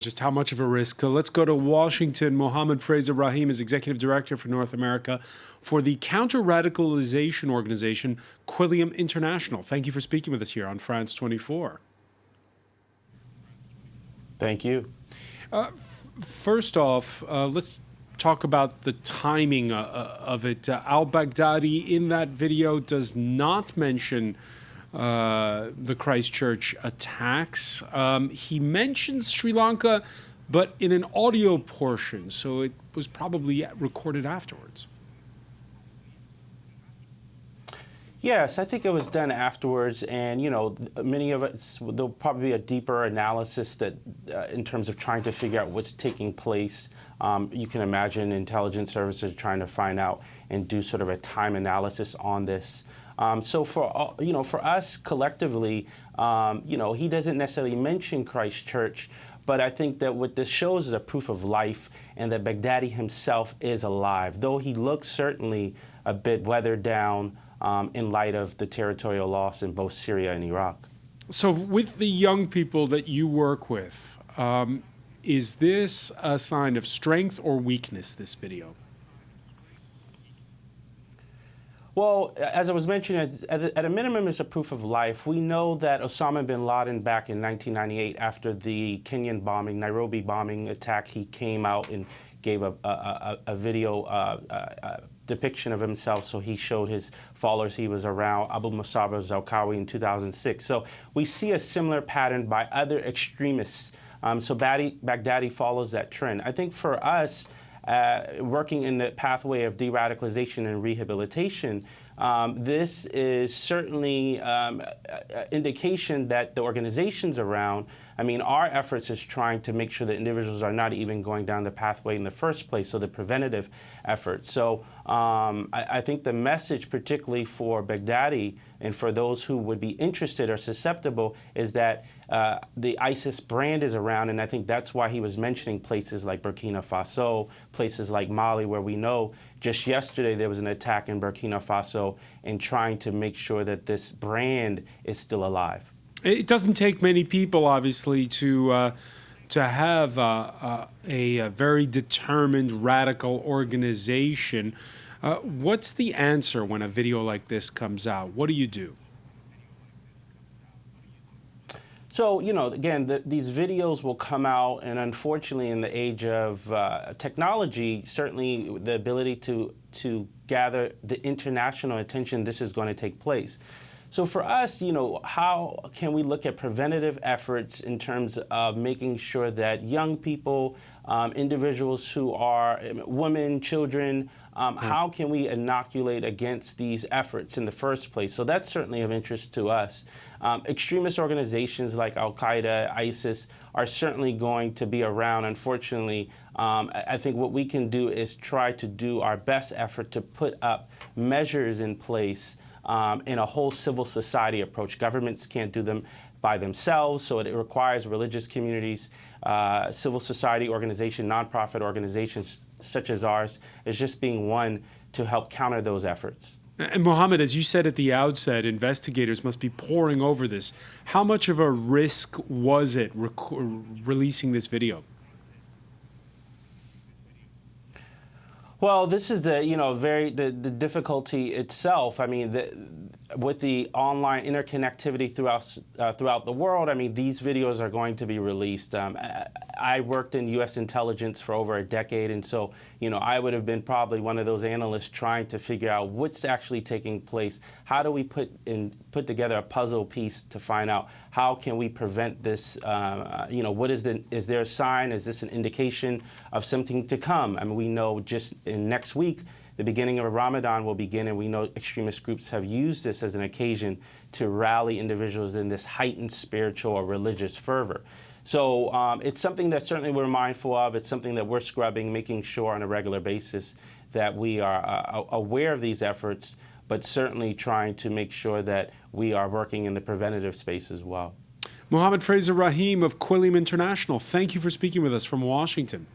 Just how much of a risk. Let's go to Washington. Mohammed Fraser-Rahim is Executive Director for North America for the counter-radicalization organization Quilliam International. Thank you for speaking with us here on France 24. Thank you. First off, let's talk about the timing of it. Al-Baghdadi in that video does not mention the Christchurch attacks. He mentions Sri Lanka, but in an audio portion, so it was probably recorded afterwards. Yes, I think it was done afterwards, and many of us, there'll probably be a deeper analysis that, in terms of trying to figure out what's taking place. You can imagine intelligence services trying to find out and do sort of a time analysis on this. So for us collectively, he doesn't necessarily mention Christchurch, but I think that what this shows is a proof of life, and that Baghdadi himself is alive, though he looks certainly a bit weathered down in light of the territorial loss in both Syria and Iraq. So with the young people that you work with, is this a sign of strength or weakness, this video? Well, as I was mentioning, at a minimum, it's a proof of life. We know that Osama bin Laden, back in 1998, after the Kenyan bombing, Nairobi bombing attack, he came out and gave a video depiction of himself. So he showed his followers he was around Abu Musab al-Zarqawi in 2006. So we see a similar pattern by other extremists. So Baghdadi follows that trend. I think for us, working in the pathway of de-radicalization and rehabilitation, this is certainly an indication that the organizations around, our efforts is trying to make sure that individuals are not even going down the pathway in the first place, so the preventative efforts. So I think the message, particularly for Baghdadi and for those who would be interested or susceptible, is that the ISIS brand is around, and I think that's why he was mentioning places like Burkina Faso, places like Mali, where we know just yesterday there was an attack in Burkina Faso, and trying to make sure that this brand is still alive. It doesn't take many people, obviously, to have a very determined radical organization. What's the answer when a video like this comes out? What do you do? So, again, these videos will come out, and unfortunately, in the age of technology, certainly the ability to gather the international attention, this is going to take place. So for us, how can we look at preventative efforts in terms of making sure that young people, individuals who are women, children, how can we inoculate against these efforts in the first place? So that's certainly of interest to us. Extremist organizations like Al-Qaeda, ISIS are certainly going to be around. Unfortunately, I think what we can do is try to do our best effort to put up measures in place in a whole civil society approach. Governments can't do them by themselves, so it requires religious communities, civil society organizations, nonprofit organizations such as ours, as just being one to help counter those efforts. And Mohammed, as you said at the outset, investigators must be poring over this. How much of a risk was it releasing this video? Well, this is the the difficulty itself. With the online interconnectivity throughout the world, these videos are going to be released. I worked in U.S. intelligence for over a decade, and so I would have been probably one of those analysts trying to figure out what's actually taking place. How do we put together a puzzle piece to find out how can we prevent this? What is there a sign? Is this an indication of something to come? We know just in next week, the beginning of Ramadan will begin, and we know extremist groups have used this as an occasion to rally individuals in this heightened spiritual or religious fervor. So it's something that certainly we're mindful of. It's something that we're scrubbing, making sure on a regular basis that we are aware of these efforts, but certainly trying to make sure that we are working in the preventative space as well. Mohammed Fraser-Rahim of Quilliam International, thank you for speaking with us from Washington.